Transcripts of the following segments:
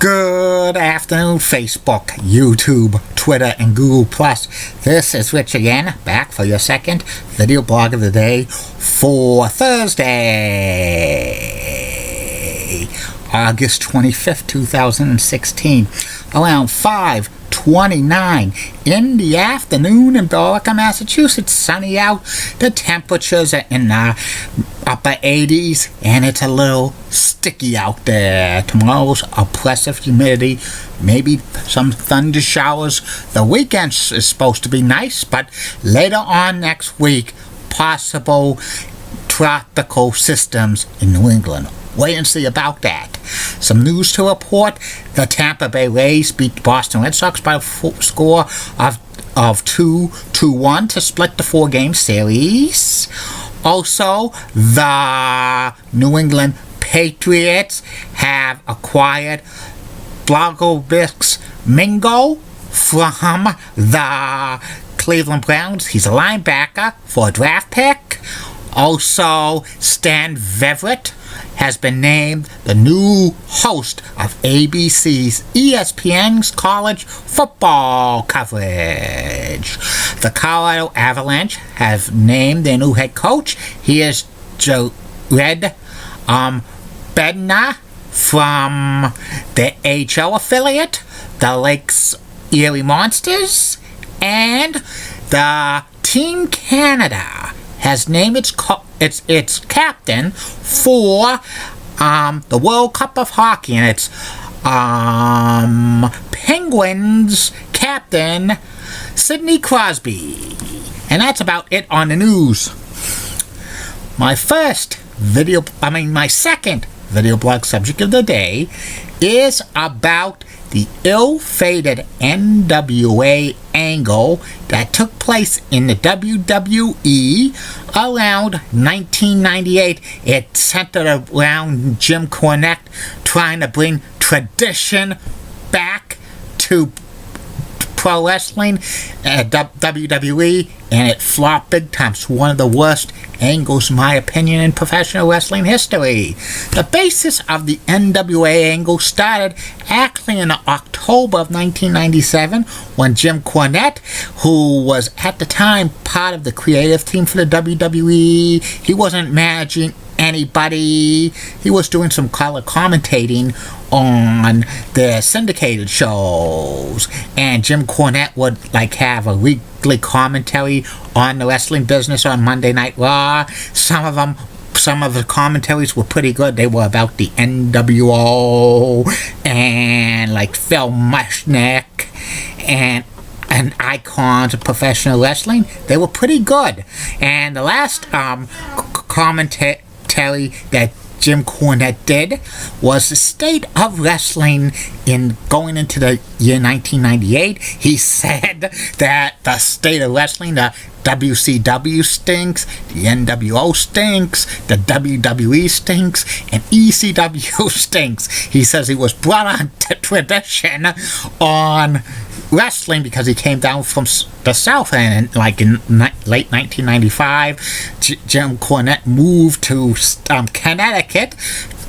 Good afternoon, Facebook, YouTube, Twitter, and Google+. This is Rich again, back for your second video blog of the day for Thursday, August 25th, 2016, around 5:29 in the afternoon in Billerica, Massachusetts. Sunny out. The temperatures are in the upper 80s, and it's a little sticky out there. Tomorrow's oppressive humidity, maybe some thunder showers. The weekend is supposed to be nice, but later on next week, possible tropical systems in New England. Wait and see about that. Some news to report. The Tampa Bay Rays beat Boston Red Sox by a score of 2-1 to split the four-game series. Also, the New England Patriots have acquired Blagovic Mingo from the Cleveland Browns. He's a linebacker for a draft pick. Also, Stan Verrett has been named the new host of ABC's ESPN's college football coverage. The Colorado Avalanche have named their new head coach. He is Jared Bednar from the HL affiliate, the Lakes Erie Monsters, and the Team Canada has named its captain for the World Cup of Hockey, and it's Penguins captain Sidney Crosby. And that's about it on the news. My second video blog subject of the day is about the ill-fated NWA angle that took place in the WWE around 1998. It centered around Jim Cornette trying to bring tradition back to pro wrestling at WWE, and it flopped big time. It's one of the worst angles, in my opinion, in professional wrestling history. The basis of the NWA angle started actually in October of 1997 when Jim Cornette, who was at the time part of the creative team for the WWE, he wasn't managing anybody. He was doing some color commentating on the syndicated shows, and Jim Cornette would have a weekly commentary on the wrestling business on Monday Night Raw. Some of the commentaries were pretty good. They were about the NWO and Phil Mushnick and icons of professional wrestling. They were pretty good. And the last commentary that Jim Cornette did was the state of wrestling in going into the year 1998. He said that the state of wrestling, the WCW stinks, the NWO stinks, the WWE stinks, and ECW stinks. He says he was brought on to tradition on wrestling because he came down from the South, and in late 1995, Jim Cornette moved to Connecticut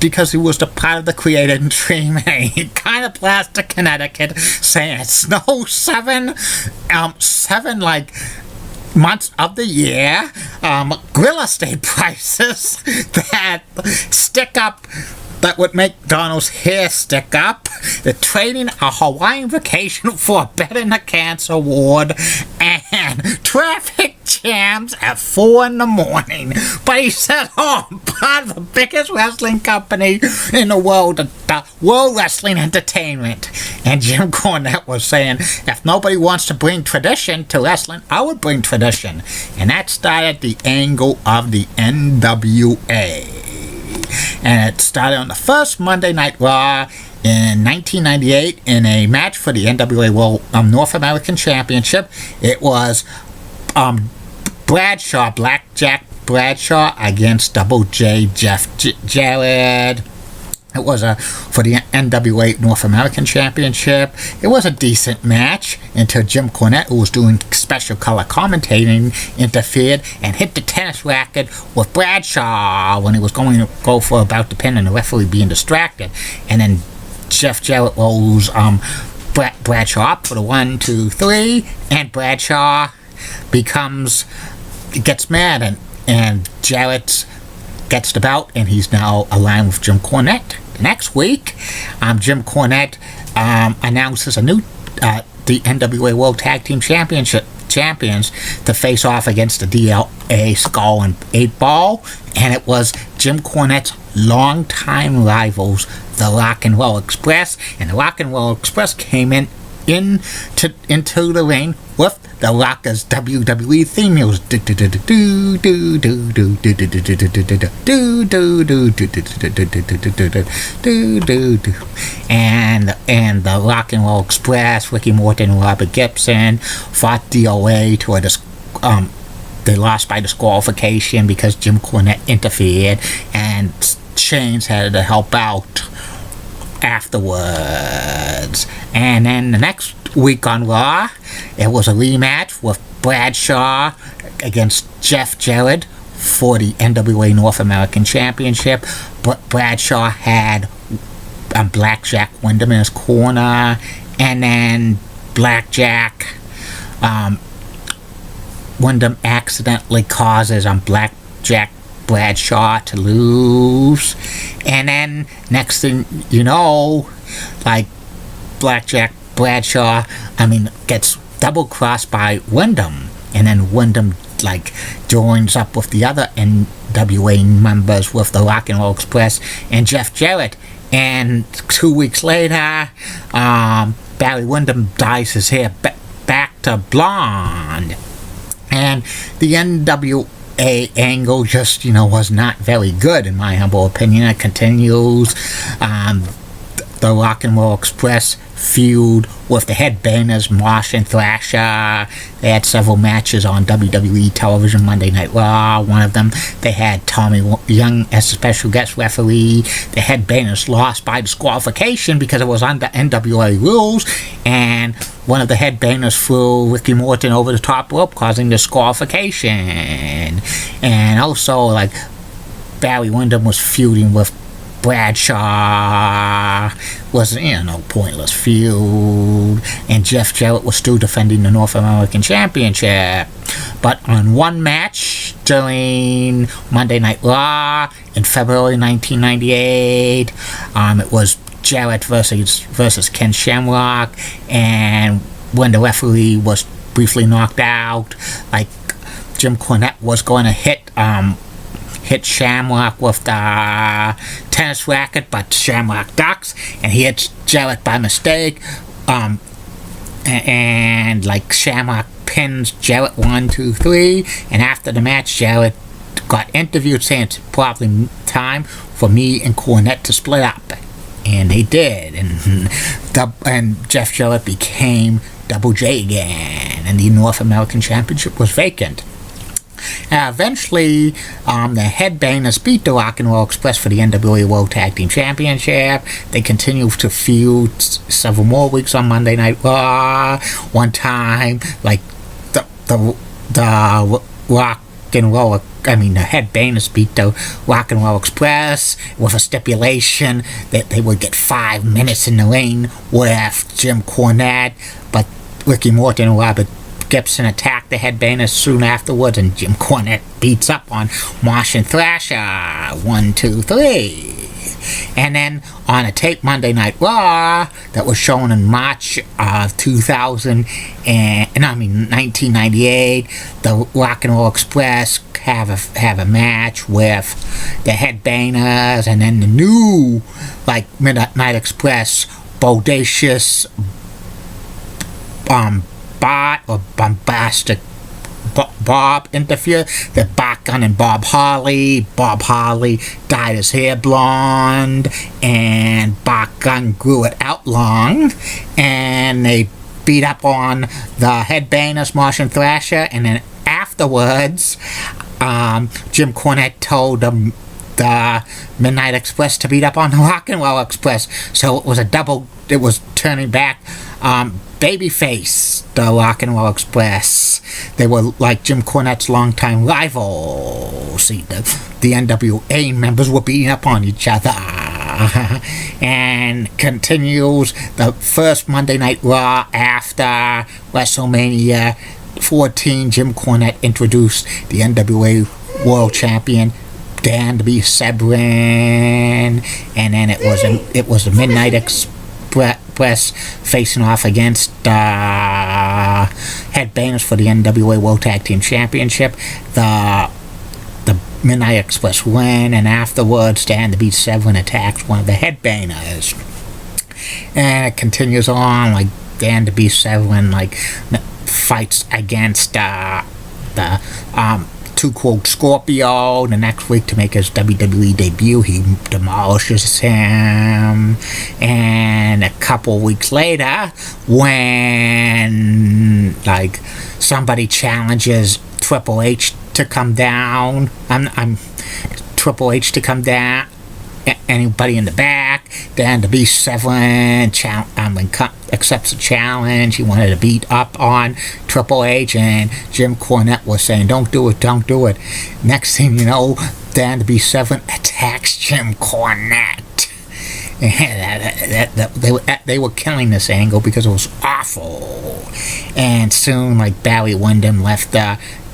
because he was the part of the creative team, and he kind of blasted Connecticut, saying it snows seven months of the year, real estate prices that would make Donald's hair stick up, the trading a Hawaiian vacation for a bed in a cancer ward, and traffic jams at 4 in the morning. But he said, I'm part of the biggest wrestling company in the world, the World Wrestling Entertainment. And Jim Cornette was saying, if nobody wants to bring tradition to wrestling, I would bring tradition. And that started the angle of the NWA. And it started on the first Monday Night Raw in 1998 in a match for the NWA World North American Championship. It was Blackjack Bradshaw against Double J Jeff Jarrett. It was for the NWA North American Championship. It was a decent match until Jim Cornette, who was doing special color commentating, interfered and hit the tennis racket with Bradshaw when he was going to go for about the pin and the referee being distracted. And then Jeff Jarrett rolls Bradshaw up for the 1, 2, 3, and Bradshaw gets mad, and Jarrett gets the belt, and he's now aligned with Jim Cornette. The next week, Jim Cornette announces the NWA World Tag Team champions to face off against the DLA Skull and 8 Ball, and it was Jim Cornette's longtime rivals, the Rock and Roll Express, and the Rock and Roll Express came into the ring with the Rockers WWE theme music, and the Rock and Roll Express, Ricky Morton and Robert Gibson, fought DOA to they lost by disqualification because Jim Cornette interfered, and Chains had to help out afterwards. And then the next week on Raw, it was a rematch with Bradshaw against Jeff Jarrett for the NWA North American Championship. Bradshaw had Blackjack Wyndham in his corner, and then Blackjack Wyndham accidentally causes Blackjack Bradshaw to lose, and then next thing you know, like Blackjack Bradshaw gets double crossed by Wyndham, and then Wyndham joins up with the other NWA members with the Rock and Roll Express and Jeff Jarrett, and 2 weeks later, Barry Windham dyes his hair back to blonde, and the NWA angle just, was not very good, in my humble opinion. It continues. The Rock and Roll Express feud with the Headbangers, Marsh and Thrasher. They had several matches on WWE television, Monday Night Raw. One of them, they had Tommy Young as a special guest referee. The Headbangers lost by disqualification because it was under NWA rules, and one of the Headbangers threw Ricky Morton over the top rope, causing disqualification. And also, Barry Windham was feuding with Bradshaw, was pointless feud, and Jeff Jarrett was still defending the North American Championship. But on one match during Monday Night Raw in February 1998, it was Jarrett versus Ken Shamrock, and when the referee was briefly knocked out, Jim Cornette was going to hit Shamrock with the tennis racket, but Shamrock ducks, and he hits Jarrett by mistake, and Shamrock pins Jarrett 1, 2, 3, and after the match, Jarrett got interviewed saying it's probably time for me and Cornette to split up, and they did, and Jeff Jarrett became Double J again, and the North American Championship was vacant. Eventually, the Headbangers beat the Rock and Roll Express for the NWA World Tag Team Championship. They continued to feud several more weeks on Monday Night Raw. One time, the Rock and Roll, the Headbangers beat the Rock and Roll Express with a stipulation that they would get 5 minutes in the ring with Jim Cornette, but Ricky Morton and Robert Gibson attacked the Headbangers soon afterwards, and Jim Cornette beats up on Marsh and Thrasher 1, 2, 3. And then on a tape Monday Night Raw that was shown in March of 1998, the Rock and Roll Express have a match with the Headbangers, and then the new Midnight Express Bodacious Bombastic Bob interfered. The Botgun and Bob Harley. Bob Harley dyed his hair blonde, and Botgun grew it out long, and they beat up on the Headbangers, Marsh and Thrasher, and then afterwards, Jim Cornette told them the Midnight Express to beat up on the Rock and Roll Express, so it was it was turning back babyface, the Rock and Roll Express. They were Jim Cornette's longtime rivals. See, the NWA members were beating up on each other. and continues the first Monday Night Raw after WrestleMania 14. Jim Cornette introduced the NWA World Champion Dan to be Sebring, and then it was the Midnight Express facing off against Headbangers for the NWA World Tag Team Championship. The Midnight Express win, and afterwards Dan to be Sebring attacks one of the Headbangers, and it continues on like Dan to be Sebring fights against the Too Cold Scorpio the next week to make his WWE debut. He demolishes him, and a couple weeks later, when somebody challenges Triple H to come down, Triple H to come down. Anybody in the back, Dan to be Sebring accepts the challenge. He wanted to beat up on Triple H, and Jim Cornette was saying, "Don't do it, don't do it." Next thing you know, Dan to be Sebring attacks Jim Cornette. And they were killing this angle because it was awful. And soon, Barry Windham left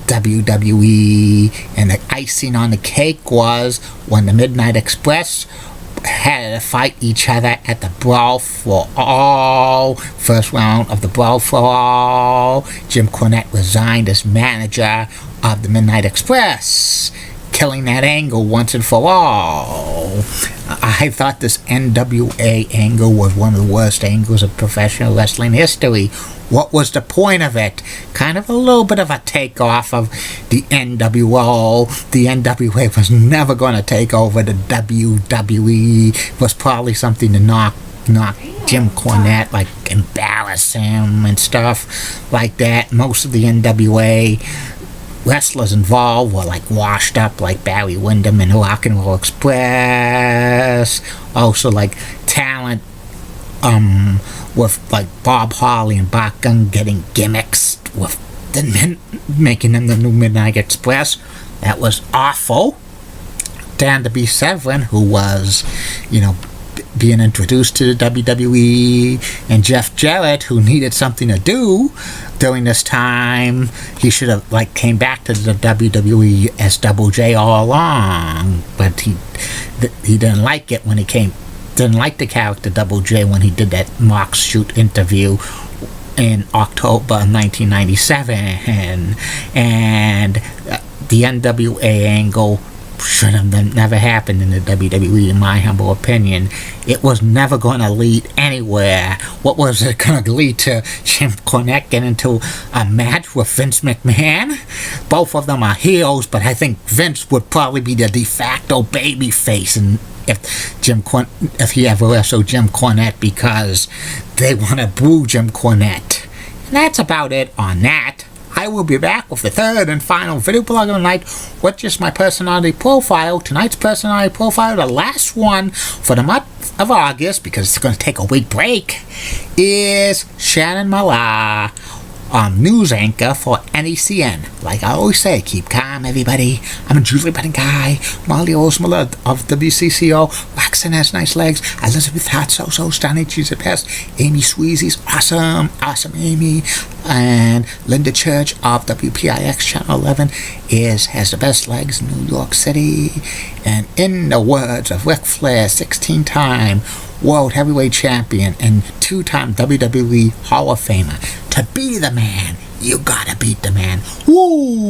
WWE, and the icing on the cake was when the Midnight Express had to fight each other at the Brawl for All first round of the Brawl for All. Jim Cornette resigned as manager of the Midnight Express, killing that angle once and for all. I thought this NWA angle was one of the worst angles of professional wrestling history. What was the point of it? Kind of a little bit of a takeoff of the NWO. The NWA was never going to take over the WWE. It was probably something to knock Jim Cornette, embarrass him and stuff like that. Most of the NWA wrestlers involved were washed up, like Barry Windham and Rock and Roll Express. Also talent with Bob Holly and Bach Gunn getting gimmicks with making them the new Midnight Express. That was awful. Dan to be Sebring, who was being introduced to the WWE, and Jeff Jarrett, who needed something to do during this time. He should have came back to the WWE as Double J all along, but he didn't like it when he didn't like the character Double J when he did that mock shoot interview in October 1997, and the NWA angle should have never happened in the WWE, in my humble opinion. It was never going to lead anywhere. What was it going to lead to? Jim Cornette getting into a match with Vince McMahon? Both of them are heels, but I think Vince would probably be the de facto babyface, and if he ever wrestled Jim Cornette, because they want to boo Jim Cornette. And that's about it on that. I will be back with the third and final video blog of the night, which is my personality profile. Tonight's personality profile, the last one for the month of August, because it's going to take a week break, is Shannon Millar, news anchor for NECN. Like I always say, keep calm, everybody. I'm a Julie Button guy. Molly Osmiller of WCCO. Roxanne has nice legs. Elizabeth Hart, so stunning. She's the best. Amy Sweezy's awesome Amy. And Linda Church of WPIX Channel 11 has the best legs in New York City. And in the words of Ric Flair, 16-time World Heavyweight Champion and 2-time WWE Hall of Famer, to be the man, you gotta beat the man. Woo!